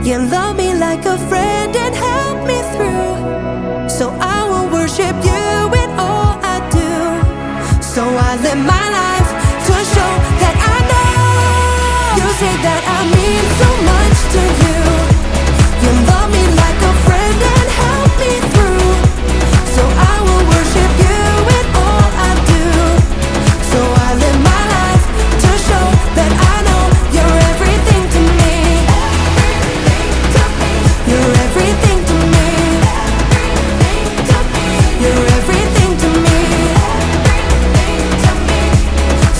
You love me like a friend and help me through. So I will worship you in all I do. So I live my life to show that I know. You say that I mean so much to you. You love me like a friend and help me through. So I will worship you in all I do. So I live my life to show that I know you're everything to me. You're everything to me. You're everything to me.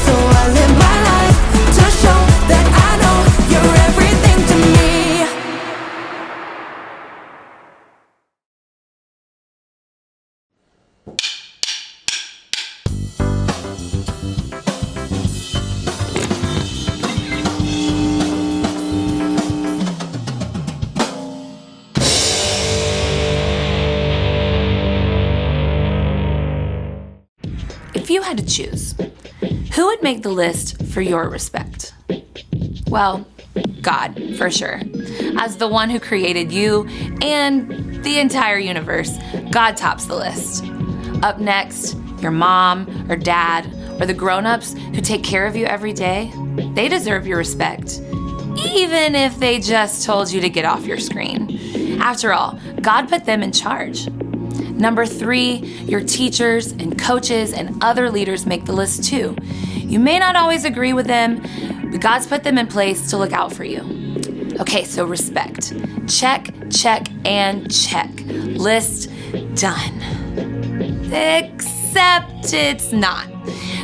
So I live my life to show that I know you're everything to me. If you had to choose, who would make the list for your respect? Well, God, for sure. As the one who created you and the entire universe, God tops the list. Up next, your mom or dad or the grown-ups who take care of you every day, they deserve your respect, even if they just told you to get off your screen. After all, God put them in charge. Number 3, your teachers and coaches and other leaders make the list too. You may not always agree with them, but God's put them in place to look out for you. Okay, so respect. Check, check, and check. List done. Except it's not.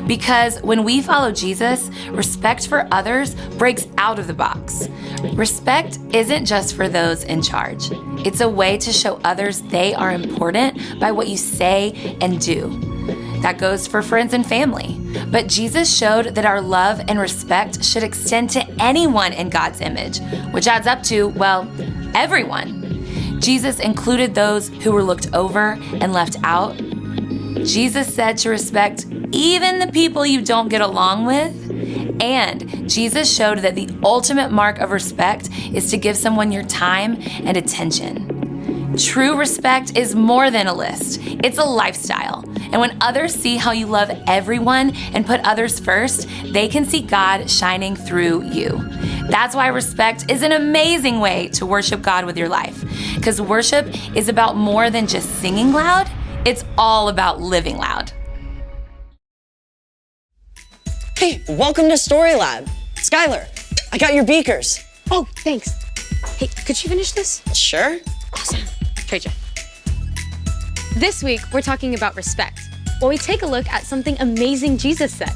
Because when we follow Jesus, respect for others breaks out of the box. Respect isn't just for those in charge. It's a way to show others they are important by what you say and do. That goes for friends and family. But Jesus showed that our love and respect should extend to anyone in God's image, which adds up to, well, everyone. Jesus included those who were looked over and left out. Jesus said to respect even the people you don't get along with. And Jesus showed that the ultimate mark of respect is to give someone your time and attention. True respect is more than a list. It's a lifestyle. And when others see how you love everyone and put others first, they can see God shining through you. That's why respect is an amazing way to worship God with your life. Because worship is about more than just singing loud. It's all about living loud. Hey, welcome to Story Lab. Skylar, I got your beakers. Oh, thanks. Hey, could you finish this? Sure. Awesome. Trade you. This week, we're talking about respect, while we take a look at something amazing Jesus said.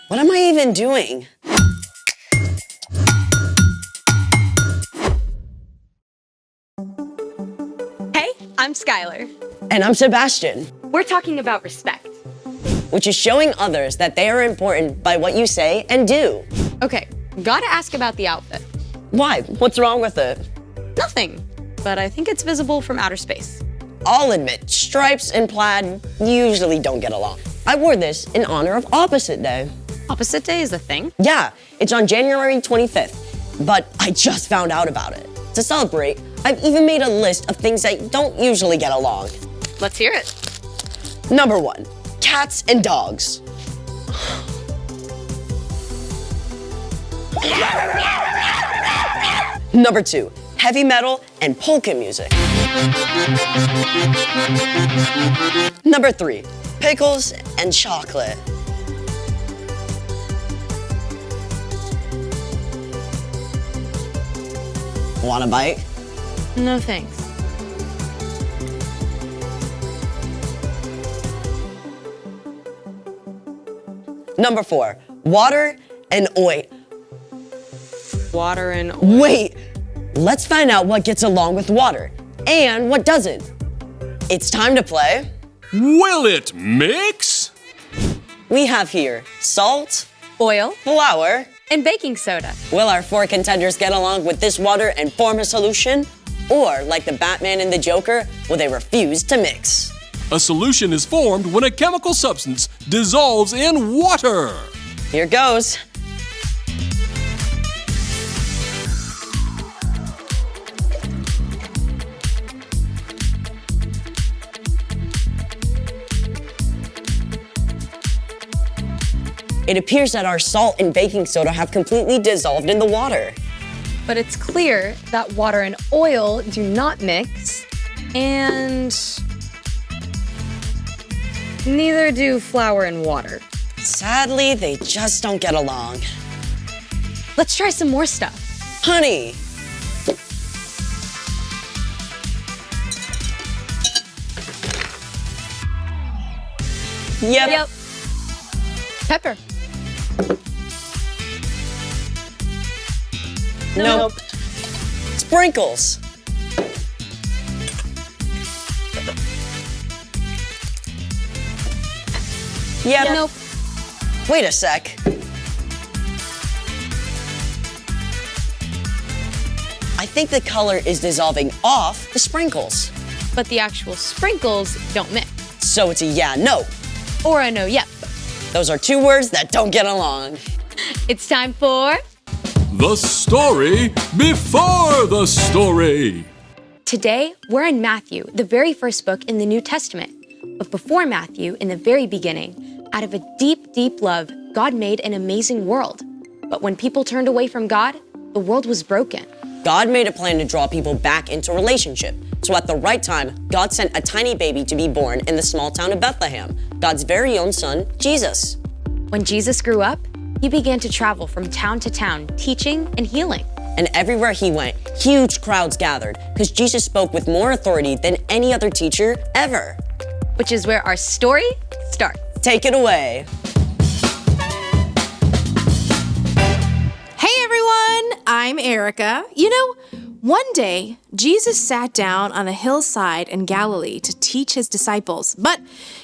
What am I even doing? Hey, I'm Skylar. And I'm Sebastian, We're talking about respect. which is showing others that they are important by what you say and do. Okay, gotta ask about the outfit. Why? What's wrong with it? Nothing, but I think it's visible from outer space. I'll admit, stripes and plaid usually don't get along. I wore this in honor of Opposite Day. Opposite Day is a thing? Yeah, it's on January 25th, but I just found out about it. To celebrate, I've even made a list of things that don't usually get along. Let's hear it. Number 1, cats and dogs. Number 2, heavy metal and polka music. Number 3, pickles and chocolate. Want a bite? No thanks. Number 4, water and oil. Water and Wait, let's find out what gets along with water and what doesn't. It's time to play. Will it mix? We have here salt, oil flour. and baking soda. Will our 4 contenders get along with this water and form a solution? Or, like the Batman and the Joker, will they refuse to mix? A solution is formed when a chemical substance dissolves in water. Here goes. It appears that our salt and baking soda have completely dissolved in the water. But it's clear that water and oil do not mix, and neither do flour and water. Sadly, they just don't get along. Let's try some more stuff. Honey! Yep. Pepper. Nope. Sprinkles. Yep. Nope. Wait a sec. I think the color is dissolving off the sprinkles. But the actual sprinkles don't mix. So it's a yeah, no. Or a no, yep. Those are two words that don't get along. It's time for... The story before the story. Today, we're in Matthew, the very first book in the New Testament. But before Matthew, in the very beginning, out of a deep, deep love, God made an amazing world. But when people turned away from God, the world was broken. God made a plan to draw people back into relationship. So at the right time, God sent a tiny baby to be born in the small town of Bethlehem, God's very own son, Jesus. When Jesus grew up, he began to travel from town to town, teaching and healing. And everywhere he went, huge crowds gathered because Jesus spoke with more authority than any other teacher ever. Which is where our story starts. Take it away. Hey everyone, I'm Erica. You know, one day, Jesus sat down on a hillside in Galilee to teach his disciples, but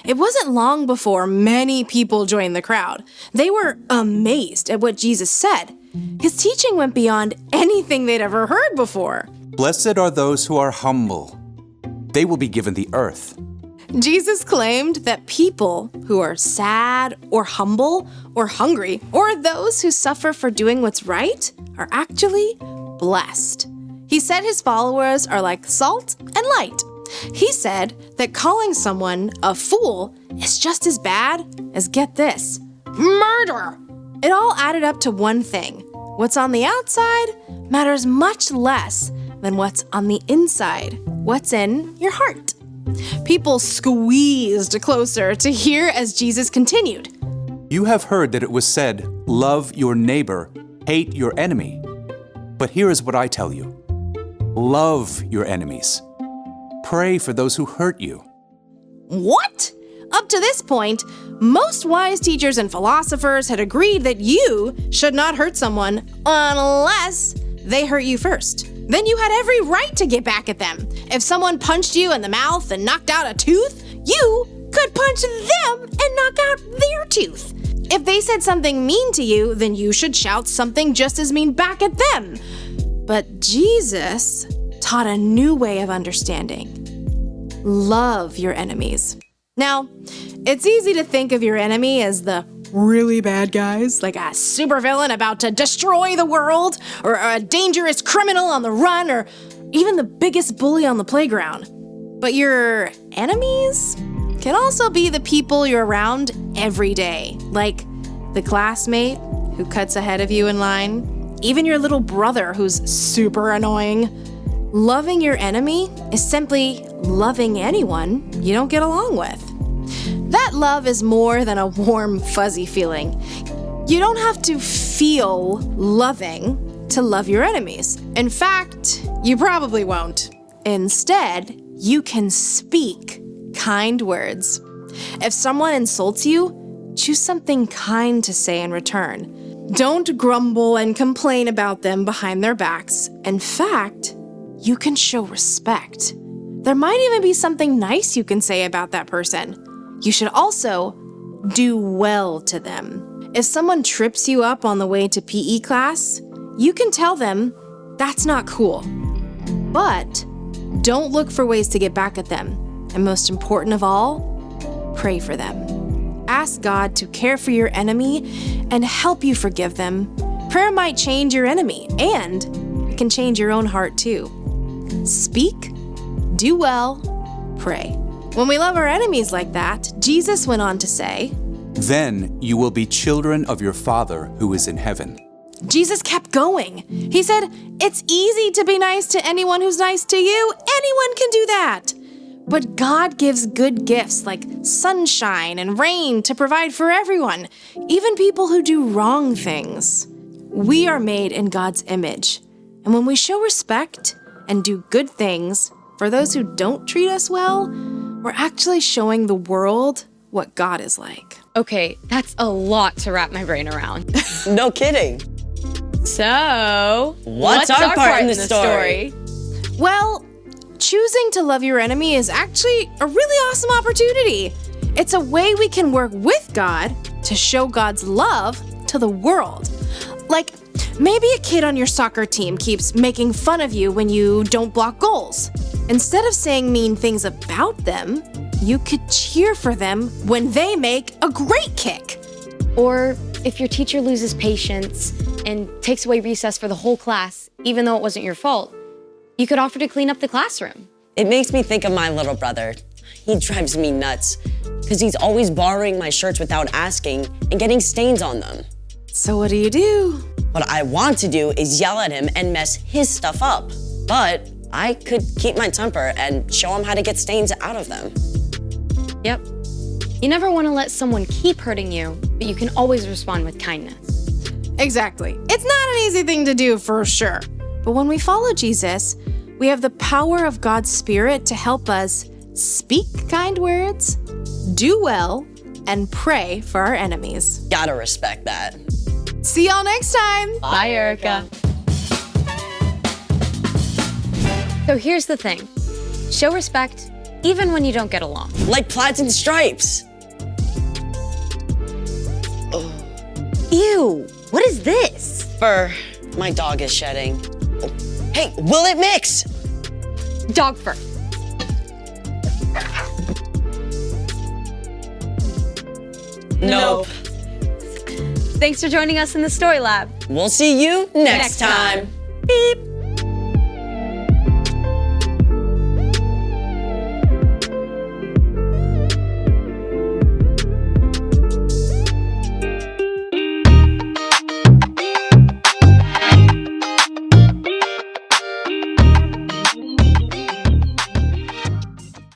it wasn't long before many people joined the crowd. They were amazed at what Jesus said. His teaching went beyond anything they'd ever heard before. Blessed are those who are humble. They will be given the earth. Jesus claimed that people who are sad or humble or hungry or those who suffer for doing what's right are actually blessed. He said his followers are like salt and light. He said that calling someone a fool is just as bad as, get this, murder. It all added up to one thing. What's on the outside matters much less than what's on the inside, what's in your heart. People squeezed closer to hear as Jesus continued. You have heard that it was said, love your neighbor, hate your enemy. But here is what I tell you. Love your enemies. Pray for those who hurt you. What? Up to this point, most wise teachers and philosophers had agreed that you should not hurt someone unless they hurt you first. Then you had every right to get back at them. If someone punched you in the mouth and knocked out a tooth, you could punch them and knock out their tooth. If they said something mean to you, then you should shout something just as mean back at them. But Jesus taught a new way of understanding. Love your enemies. Now, it's easy to think of your enemy as the really bad guys, like a supervillain about to destroy the world, or a dangerous criminal on the run, or even the biggest bully on the playground. But your enemies can also be the people you're around every day, like the classmate who cuts ahead of you in line, even your little brother who's super annoying. Loving your enemy is simply loving anyone you don't get along with. That love is more than a warm, fuzzy feeling. You don't have to feel loving to love your enemies. In fact, you probably won't. Instead, you can speak kind words. If someone insults you, choose something kind to say in return. Don't grumble and complain about them behind their backs. In fact, you can show respect. There might even be something nice you can say about that person. You should also do well to them. If someone trips you up on the way to PE class, you can tell them that's not cool. But don't look for ways to get back at them. And most important of all, pray for them. Ask God to care for your enemy and help you forgive them. Prayer might change your enemy, and it can change your own heart too. Speak, do well, pray. When we love our enemies like that, Jesus went on to say, Then you will be children of your Father who is in heaven. Jesus kept going. He said, it's easy to be nice to anyone who's nice to you. Anyone can do that. But God gives good gifts like sunshine and rain to provide for everyone, even people who do wrong things. We are made in God's image. And when we show respect and do good things for those who don't treat us well, we're actually showing the world what God is like. Okay, that's a lot to wrap my brain around. No kidding. So, What's our part in the story? Well, choosing to love your enemy is actually a really awesome opportunity. It's a way we can work with God to show God's love to the world. Like, maybe a kid on your soccer team keeps making fun of you when you don't block goals. Instead of saying mean things about them, you could cheer for them when they make a great kick. Or if your teacher loses patience and takes away recess for the whole class, even though it wasn't your fault, you could offer to clean up the classroom. It makes me think of my little brother. He drives me nuts because he's always borrowing my shirts without asking and getting stains on them. So what do? What I want to do is yell at him and mess his stuff up. But I could keep my temper and show him how to get stains out of them. Yep. You never want to let someone keep hurting you, but you can always respond with kindness. Exactly. It's not an easy thing to do for sure. But when we follow Jesus, we have the power of God's Spirit to help us speak kind words, do well, and pray for our enemies. Gotta respect that. See y'all next time. Bye, Erica. So here's the thing. Show respect even when you don't get along. Like plaids and stripes. Ew, what is this? Fur. My dog is shedding. Oh. Hey, will it mix? Dog fur. Nope. Thanks for joining us in the Story Lab. We'll see you next time. Beep.